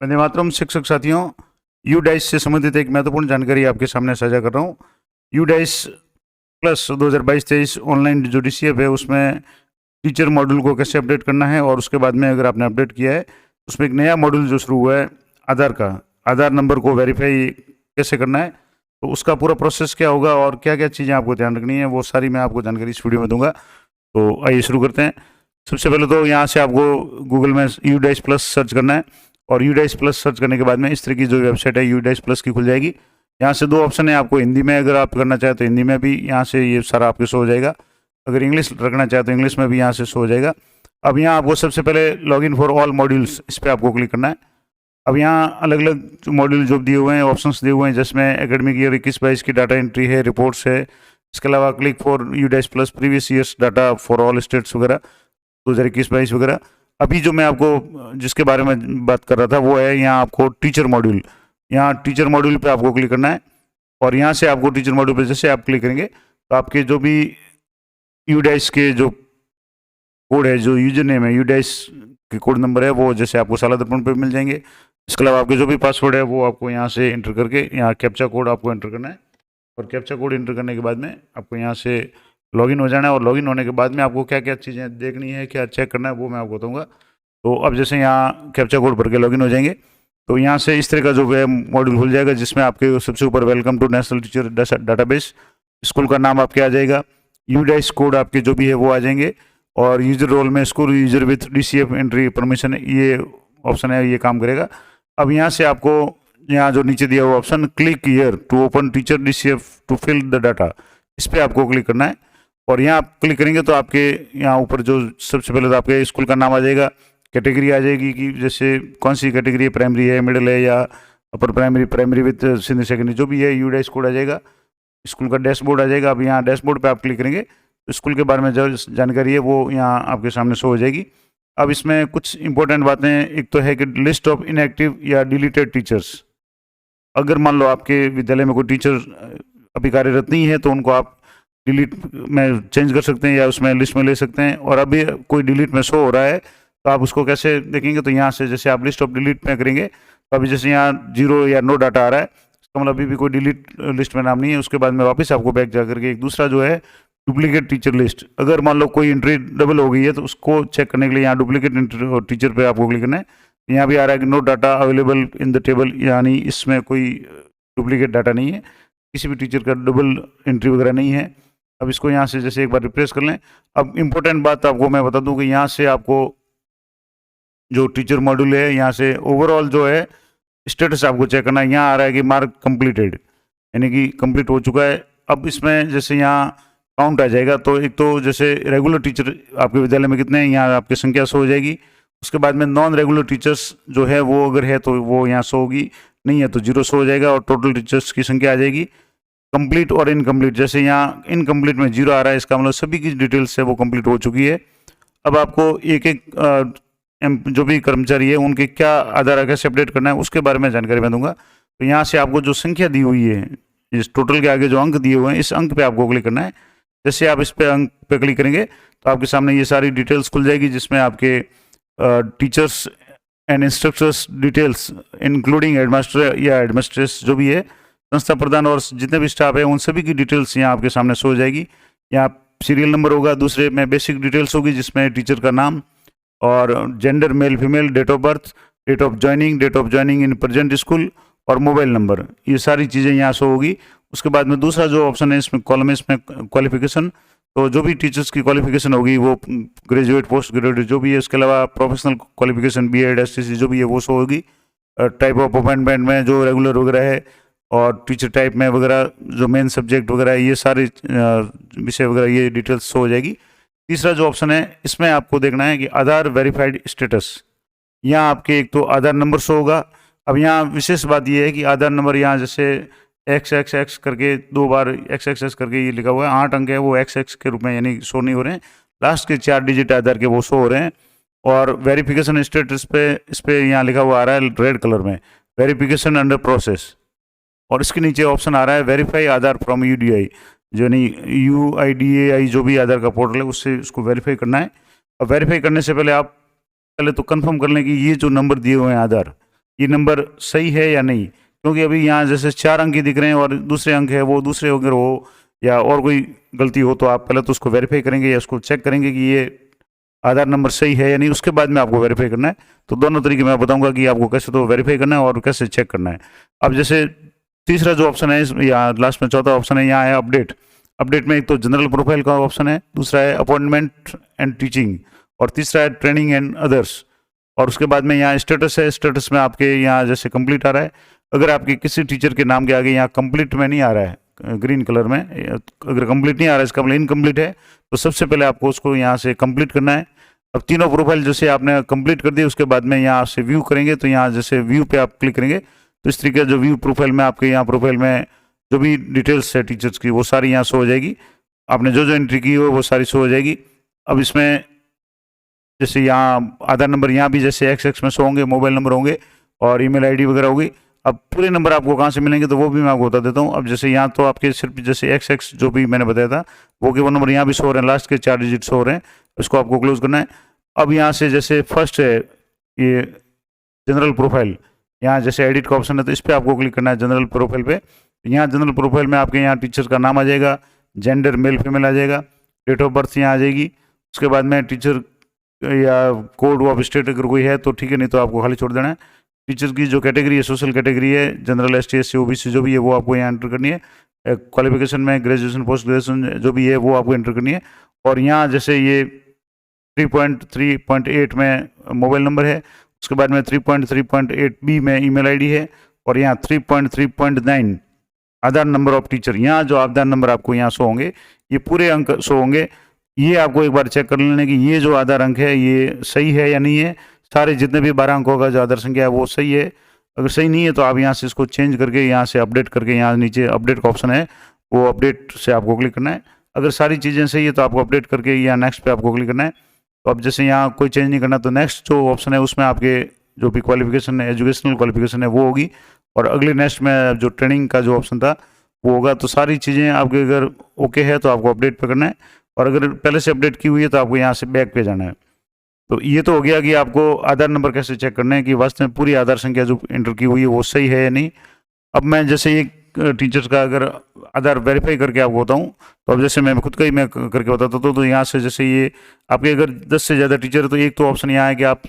वंदे मातरम। शिक्षक साथियों, you dice से संबंधित एक महत्वपूर्ण जानकारी आपके सामने साझा कर रहा हूँ। यू डाइस प्लस 2022-23 ऑनलाइन जो DCF है उसमें टीचर मॉड्यूल को कैसे अपडेट करना है, और उसके बाद में अगर आपने अपडेट किया है उसमें एक नया मॉड्यूल जो शुरू हुआ है आधार का, आधार नंबर को वेरीफाई कैसे करना है, तो उसका पूरा प्रोसेस क्या होगा और क्या क्या चीज़ें आपको ध्यान रखनी है, वो सारी मैं आपको जानकारी इस वीडियो में दूंगा। तो आइए शुरू करते हैं। सबसे पहले तो यहाँ से आपको गूगल में यू डाइस प्लस सर्च करना है, और यू डाइस प्लस सर्च करने के बाद में इस तरह की जो वेबसाइट है यू डाइस प्लस की खुल जाएगी। यहाँ से दो ऑप्शन है आपको, हिंदी में अगर आप करना चाहें तो हिंदी में भी यहाँ से ये सारा आपके शो हो जाएगा, अगर इंग्लिश रखना चाहे तो इंग्लिश में भी यहाँ से शो हो जाएगा। अब यहाँ आपको सबसे पहले लॉगिन फॉर ऑल मॉड्यूल्स, इस पर आपको क्लिक करना है। अब यहाँ अलग अलग मॉड्यूल जो दिए हुए हैं, ऑप्शंस दिए हुए हैं, जिसमें एकेडमिक ईयर 21-22 की डाटा एंट्री है, रिपोर्ट्स है। इसके अलावा click for you dice plus previous years data for all states वगैरह 2021-22 वगैरह। अभी जो मैं आपको जिसके बारे में बात कर रहा था वो है यहाँ आपको टीचर मॉड्यूल। यहाँ टीचर मॉड्यूल पे आपको क्लिक करना है, और यहाँ से आपको टीचर मॉड्यूल पे जैसे आप क्लिक करेंगे तो आपके जो भी यू डाइस के जो कोड है, जो यूजर नेम है, यू डाइस के कोड नंबर है, वो जैसे आपको साला दर्पण पे मिल जाएंगे। इसके अलावा आपके जो भी पासवर्ड है वो आपको यहाँ से एंटर करके यहाँ कैप्चा कोड आपको एंटर करना है, और कैप्चा कोड एंटर करने के बाद में आपको यहाँ से लॉगिन हो जाना है। और लॉगिन होने के बाद में आपको क्या क्या चीज़ें देखनी है, क्या चेक करना है, वो मैं आपको बताऊँगा। तो अब जैसे यहाँ कैप्चा कोड भर के लॉगिन हो जाएंगे तो यहाँ से इस तरह का जो है मॉड्यूल खुल जाएगा, जिसमें आपके सबसे ऊपर welcome to national teacher database, school का नाम आपके आ जाएगा, यू डाइस कोड आपके जो भी है वो आ जाएंगे, और यूजर रोल में school user with DCF entry permission, ये ऑप्शन है, ये काम करेगा। अब यहाँ से आपको यहाँ जो नीचे दिया हुआ option click here to open teacher DCF to fill the data, इस पर आपको क्लिक करना है। और यहाँ आप क्लिक करेंगे तो आपके यहाँ ऊपर जो सबसे पहले तो आपके स्कूल का नाम आ जाएगा, कैटेगरी आ जाएगी कि जैसे कौन सी कैटेगरी है, प्राइमरी है, मिडिल है, या upper primary, primary with senior secondary, जो भी है यू डाइस कोड आ जाएगा। स्कूल का डैशबोर्ड आ जाएगा। अब यहाँ डैशबोर्ड पे आप क्लिक करेंगे तो स्कूल के बारे में जो जानकारी है वो यहाँ आपके सामने शो हो जाएगी। अब इसमें कुछ इंपॉर्टेंट बातें, एक तो है कि लिस्ट ऑफ इनएक्टिव या डिलीटेड टीचर्स। अगर मान लो आपके विद्यालय में कोई टीचर अभी कार्यरत नहीं है तो उनको आप डिलीट में चेंज कर सकते हैं या उसमें लिस्ट में ले सकते हैं। और अभी कोई डिलीट में शो हो रहा है तो आप उसको कैसे देखेंगे, तो यहाँ से जैसे आप लिस्ट ऑफ डिलीट में करेंगे तो अभी जैसे यहाँ 0 या नो डाटा आ रहा है, इसका मतलब अभी भी कोई डिलीट लिस्ट में नाम नहीं है। उसके बाद में वापस आपको बैक जा करके एक दूसरा जो है डुप्लीकेट टीचर लिस्ट, अगर मान लो कोई एंट्री डबल हो गई है तो उसको चेक करने के लिए यहाँ डुप्लीकेट टीचर पे आपको क्लिक करना है। यहाँ भी आ रहा है कि no data available in the table, यानी इसमें कोई डुप्लीकेट डाटा नहीं है, किसी भी टीचर का डबल एंट्री वगैरह नहीं है। अब इसको यहाँ से जैसे एक बार रिप्लेस कर लें। अब इम्पोर्टेंट बात आपको मैं बता दूं कि यहाँ से आपको जो टीचर मॉड्यूल है, यहाँ से ओवरऑल जो है स्टेटस आपको चेक करना है। यहाँ आ रहा है कि मार्क कंप्लीटेड, यानी कि कंप्लीट हो चुका है। अब इसमें जैसे यहाँ काउंट आ जाएगा, तो एक तो जैसे रेगुलर टीचर आपके विद्यालय में कितने हैं, यहाँ आपकी संख्या शो हो जाएगी। उसके बाद में नॉन रेगुलर टीचर्स जो है वो अगर है तो वो यहाँ शो होगी, नहीं है तो 0 शो हो जाएगा, और टोटल टीचर्स की संख्या आ जाएगी। कंप्लीट और इनकम्प्लीट, जैसे यहाँ इनकम्प्लीट में 0 आ रहा है, इसका मतलब सभी की डिटेल्स है वो कंप्लीट हो चुकी है। अब आपको एक एक जो भी कर्मचारी है उनके क्या आधार कैसे अपडेट करना है उसके बारे में जानकारी मैं दूंगा। तो यहाँ से आपको जो संख्या दी हुई है, इस टोटल के आगे जो अंक दिए हुए हैं, इस अंक पे आपको क्लिक करना है। जैसे आप इस पे अंक पे क्लिक करेंगे तो आपके सामने ये सारी डिटेल्स खुल जाएगी, जिसमें आपके teachers and instructors details including headmaster या हेडमास्ट्रेस जो भी है, संस्था प्रधान और जितने भी स्टाफ है उन सभी की डिटेल्स यहाँ आपके सामने शो हो जाएगी। यहाँ सीरियल नंबर होगा, दूसरे में बेसिक डिटेल्स होगी जिसमें टीचर का नाम और gender male female, date of birth, date of joining in present school, और मोबाइल नंबर, ये सारी चीज़ें यहाँ शो होगी। उसके बाद में दूसरा जो ऑप्शन है इसमें कॉलम है, इसमें क्वालिफिकेशन, तो जो भी टीचर्स की क्वालिफिकेशन होगी वो ग्रेजुएट, पोस्ट ग्रेजुएट जो भी है, उसके अलावा प्रोफेशनल क्वालिफिकेशन BEd STC जो भी है वो शो होगी। टाइप ऑफ अपॉइंटमेंट में जो रेगुलर वगैरह है, और टीचर टाइप में वगैरह जो मेन सब्जेक्ट वगैरह है, ये सारे विषय वगैरह ये डिटेल्स शो हो जाएगी। तीसरा जो ऑप्शन है इसमें आपको देखना है कि आधार वेरीफाइड स्टेटस, यहाँ आपके एक तो आधार नंबर शो होगा। अब यहाँ विशेष बात ये है कि आधार नंबर यहाँ जैसे XXX करके 2 बार XXX करके ये लिखा हुआ है, 8 अंक है वो XX के रूप में यानी शो नहीं हो रहे हैं, लास्ट के 4 डिजिट आधार के वो शो हो रहे हैं। और वेरिफिकेशन स्टेटस पे इस पर यहाँ लिखा हुआ आ रहा है रेड कलर में, वेरिफिकेशन अंडर प्रोसेस, और इसके नीचे ऑप्शन आ रहा है वेरीफाई आधार फ्रॉम UDI, जो नहीं UIDAI जो भी आधार का पोर्टल है उससे उसको वेरीफाई करना है। और वेरीफाई करने से पहले आप पहले तो कंफर्म कर लें कि ये जो नंबर दिए हुए हैं आधार, ये नंबर सही है या नहीं, क्योंकि अभी यहाँ जैसे 4 अंक ही दिख रहे हैं और दूसरे अंक है वो दूसरे अगर हो या और कोई गलती हो तो आप पहले तो उसको वेरीफाई करेंगे या उसको चेक करेंगे कि ये आधार नंबर सही है या नहीं, उसके बाद में आपको वेरीफाई करना है। तो दोनों तरीके मैं बताऊंगा कि आपको कैसे तो वेरीफाई करना है और कैसे चेक करना है। अब जैसे तीसरा जो ऑप्शन है या लास्ट में चौथा ऑप्शन है, यहाँ है अपडेट। अपडेट में एक तो जनरल प्रोफाइल का ऑप्शन है, दूसरा है अपॉइंटमेंट एंड टीचिंग, और तीसरा है ट्रेनिंग एंड अदर्स। और उसके बाद में यहाँ स्टेटस है। स्टेटस में आपके यहाँ जैसे कंप्लीट आ रहा है, अगर आपके किसी टीचर के नाम के आगे यहाँ कंप्लीट में नहीं आ रहा है ग्रीन कलर में, अगर कंप्लीट नहीं आ रहा है, इसका मतलब इनकम्प्लीट है, तो सबसे पहले आपको उसको यहाँ से कंप्लीट करना है। अब तीनों प्रोफाइल जैसे आपने कंप्लीट कर दिए, उसके बाद में यहाँ से व्यू करेंगे, तो यहाँ जैसे व्यू पे आप क्लिक करेंगे तो इस तरीके जो व्यू प्रोफाइल में आपके यहाँ प्रोफाइल में जो भी डिटेल्स है टीचर्स की वो सारी यहाँ शो हो जाएगी। आपने जो जो एंट्री की हो वो सारी शो हो जाएगी। अब इसमें जैसे यहाँ आधार नंबर यहाँ भी जैसे एक्स में शो होंगे, मोबाइल नंबर होंगे और ईमेल आईडी वगैरह होगी। अब पूरे नंबर आपको कहाँ से मिलेंगे तो वो भी मैं आपको बता देता हूँ। अब जैसे यहाँ तो आपके सिर्फ जैसे एक्स जो भी मैंने बताया था वो नंबर यहाँ भी शो हो रहे हैं, लास्ट के 4 डिजिट शो हो रहे हैं, इसको आपको क्लोज करना है। अब यहाँ से जैसे फर्स्ट है ये जनरल प्रोफाइल, यहाँ जैसे एडिट का ऑप्शन है तो इस पर आपको क्लिक करना है जनरल प्रोफाइल पे। यहाँ जनरल प्रोफाइल में आपके यहाँ टीचर का नाम आ जाएगा, जेंडर मेल फीमेल आ जाएगा, डेट ऑफ बर्थ यहाँ आ जाएगी। उसके बाद में टीचर या कोड ऑफ स्टेट अगर कोई है तो ठीक है, नहीं तो आपको खाली छोड़ देना है। टीचर की जो कैटेगरी है, सोशल कैटेगरी है, जनरल ST SC OBC जो भी है वो आपको यहाँ एंटर करनी है। क्वालिफिकेशन में ग्रेजुएशन पोस्ट ग्रेजुएशन जो भी है वो आपको एंटर करनी है। और यहाँ जैसे ये 3.3.8 में मोबाइल नंबर है, उसके बाद में 3.3.8B में ईमेल आईडी है, और यहाँ 3.3.9 आधार नंबर ऑफ टीचर। यहाँ जो आधार नंबर आपको यहाँ शो होंगे ये पूरे अंक शो होंगे। ये आपको एक बार चेक कर लेना कि ये जो आधार अंक है ये सही है या नहीं है। सारे जितने भी 12 अंकों का जो आधार संख्या है वो सही है। अगर सही नहीं है तो आप यहाँ से इसको चेंज करके यहाँ से अपडेट करके, यहाँ नीचे अपडेट का ऑप्शन है वो अपडेट से आपको क्लिक करना है। अगर सारी चीज़ें सही है तो आपको अपडेट करके यहाँ नेक्स्ट पे आपको क्लिक करना है। तो अब जैसे यहाँ कोई चेंज नहीं करना तो नेक्स्ट जो ऑप्शन है उसमें आपके जो भी क्वालिफिकेशन है, एजुकेशनल क्वालिफिकेशन है वो होगी, और अगले नेक्स्ट में जो ट्रेनिंग का जो ऑप्शन था वो होगा। तो सारी चीज़ें आपके अगर ओके है तो आपको अपडेट पे करना है, और अगर पहले से अपडेट की हुई है तो आपको यहाँ से बैक पे जाना है। तो ये तो हो गया कि आपको आधार नंबर कैसे चेक करना है कि वास्तव में पूरी आधार संख्या जो एंटर की हुई है वो सही है या नहीं। अब मैं जैसे एक टीचर्स का अगर आधार वेरीफाई करके आपको बताऊँ, तो अब जैसे मैं खुद का ही मैं करके बताता हूँ। तो यहाँ से जैसे ये आपके अगर 10 से ज़्यादा टीचर है तो एक तो ऑप्शन यहाँ है कि आप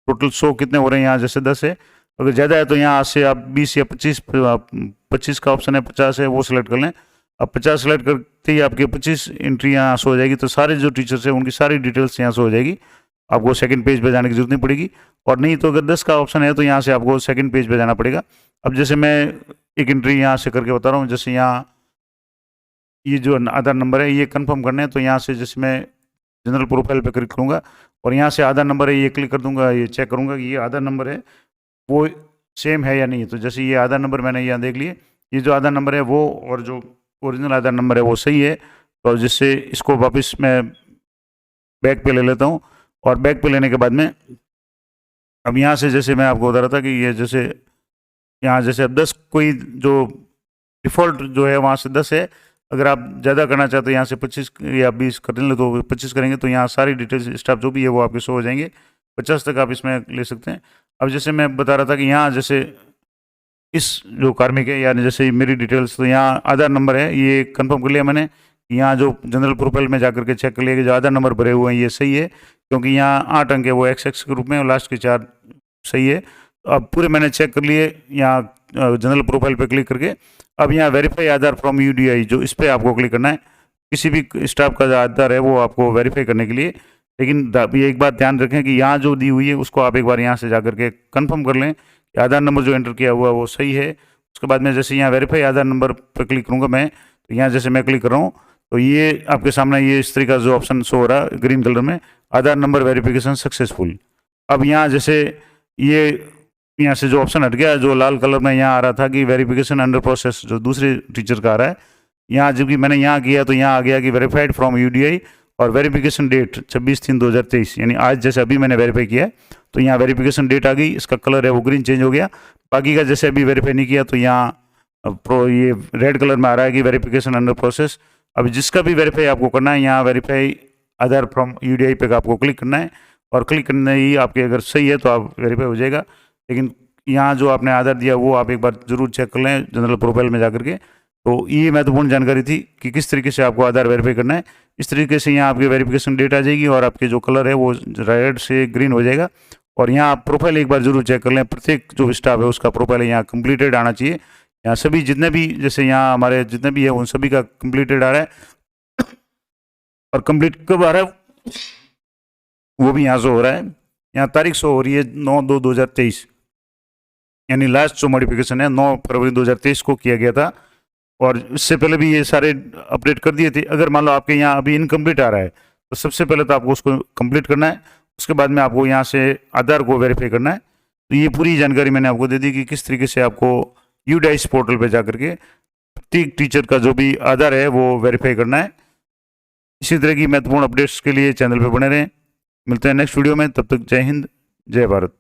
टोटल 100 कितने हो रहे हैं, यहाँ जैसे 10 है, अगर ज़्यादा है तो यहाँ से आप 20 या 25 का ऑप्शन है, 50 है वो सिलेक्ट कर लें। अब 50 सेलेक्ट करते ही आपके 25 एंट्री यहाँ शो हो जाएगी। तो सारे जो टीचर्स हैं उनकी सारी डिटेल्स यहाँ शो हो जाएगी, आपको सेकंड पेज पे जाने की जरूरत नहीं पड़ेगी। और नहीं तो अगर 10 का ऑप्शन है तो यहाँ से आपको सेकंड पेज पे जाना पड़ेगा। अब जैसे मैं एक एंट्री यहाँ से करके बता रहा हूँ, जैसे यहाँ ये जो आधार नंबर है ये कंफर्म करना है, तो यहाँ से जैसे मैं जनरल प्रोफाइल पे क्लिक करूँगा और यहाँ से आधार नंबर है ये क्लिक कर दूंगा, ये चेक करूँगा कि ये आधार नंबर है वो सेम है या नहीं। तो जैसे ये आधार नंबर मैंने यहाँ देख लिए, ये जो आधार नंबर है वो और जो ओरिजिनल आधार नंबर है वो सही है। तो जिससे इसको वापस मैं बैक पे ले लेता हूँ, और बैक पे लेने के बाद में अब यहाँ से जैसे मैं आपको बता रहा था कि ये जैसे यहाँ जैसे अब 10 कोई जो डिफ़ॉल्ट जो है वहाँ से 10 है, अगर आप ज़्यादा करना चाहते हो यहाँ से 25 या 20 कर लें तो 25 करेंगे तो यहाँ सारी डिटेल्स स्टाफ जो भी है वो आपके शो हो जाएंगे। 50 तक आप इसमें ले सकते हैं। अब जैसे मैं बता रहा था कि यहाँ जैसे इस जो कार्मिक है यानी जैसे मेरी डिटेल्स, तो यहाँ आधार नंबर है ये कंफर्म कर लिया मैंने। यहाँ जो जनरल प्रोफाइल में जाकर के चेक कर लिया कि जो आधार नंबर भरे हुए हैं ये सही है, क्योंकि यहाँ 8 अंक है वो XX के रूप में और लास्ट के 4 सही है। तो अब पूरे मैंने चेक कर लिए यहाँ जनरल प्रोफाइल पे क्लिक करके। अब यहाँ वेरीफाई आधार फ्रॉम UDI जो इस पर आपको क्लिक करना है। किसी भी स्टाफ का जो आधार है वो आपको वेरीफाई करने के लिए, लेकिन ये एक बात ध्यान रखें कि यहाँ जो दी हुई है उसको आप एक बार यहाँ से जाकर के कंफर्म कर लें कि आधार नंबर जो एंटर किया हुआ है वो सही है। उसके बाद में जैसे यहाँ वेरीफाई आधार नंबर पर क्लिक करूँगा मैं, तो यहाँ जैसे मैं क्लिक कर रहा हूँ तो ये आपके सामने ये इस तरीके का जो ऑप्शन शो हो रहा है ग्रीन कलर में, आधार नंबर वेरिफिकेशन सक्सेसफुल। अब यहाँ जैसे ये यहाँ से जो ऑप्शन हट गया, जो लाल कलर में यहाँ आ रहा था कि वेरिफिकेशन अंडर प्रोसेस जो दूसरे टीचर का आ रहा है, यहाँ जबकि मैंने यहाँ किया तो यहाँ आ गया कि वेरीफाइड फ्रॉम UDI और वेरिफिकेशन डेट 26/3/2023, यानी आज जैसे अभी मैंने वेरीफाई किया तो यहाँ वेरिफिकेशन डेट आ गई, इसका कलर है वो ग्रीन चेंज हो गया। बाकी का जैसे अभी वेरीफाई नहीं किया तो यहाँ ये रेड कलर में आ रहा है कि वेरिफिकेशन अंडर प्रोसेस। अब जिसका भी वेरीफाई आपको करना है यहाँ वेरीफाई आधार फ्रॉम UDI पे आपको क्लिक करना है, और क्लिक करने ही आपके अगर सही है तो आप वेरीफाई हो जाएगा। लेकिन यहाँ जो आपने आधार दिया वो आप एक बार जरूर चेक कर लें जनरल प्रोफाइल में जाकर के। तो ये महत्वपूर्ण जानकारी थी कि किस तरीके से आपको आधार वेरीफाई करना है। इस तरीके से यहाँ आपकी वेरिफिकेशन डेट आ जाएगी और आपके जो कलर है वो रेड से ग्रीन हो जाएगा। और यहाँ आप प्रोफाइल एक बार जरूर चेक कर लें, प्रत्येक जो स्टाफ है उसका प्रोफाइल यहाँ कंप्लीटेड आना चाहिए। यहाँ सभी जितने भी, जैसे यहाँ हमारे जितने भी है उन सभी का कंप्लीटेड आ रहा है। और कंप्लीट कब आ रहा है वो भी यहाँ से हो रहा है। यहाँ तारीख शो हो रही है 9/2/2023, यानी लास्ट जो मॉडिफिकेशन है 9 फरवरी 2023 को किया गया था। और इससे पहले भी ये सारे अपडेट कर दिए थे। अगर मान लो आपके यहाँ अभी इनकम्प्लीट आ रहा है तो सबसे पहले तो आपको उसको कंप्लीट करना है, उसके बाद में आपको यहाँ से आधार को वेरीफाई करना है। तो ये पूरी जानकारी मैंने आपको दे दी कि किस तरीके से आपको यूडाइस पोर्टल पे जाकर के प्रत्येक टीचर का जो भी आधार है वो वेरीफाई करना है। इसी तरह की महत्वपूर्ण अपडेट्स के लिए चैनल पे बने रहें। मिलते हैं नेक्स्ट वीडियो में, तब तक जय हिंद, जय भारत।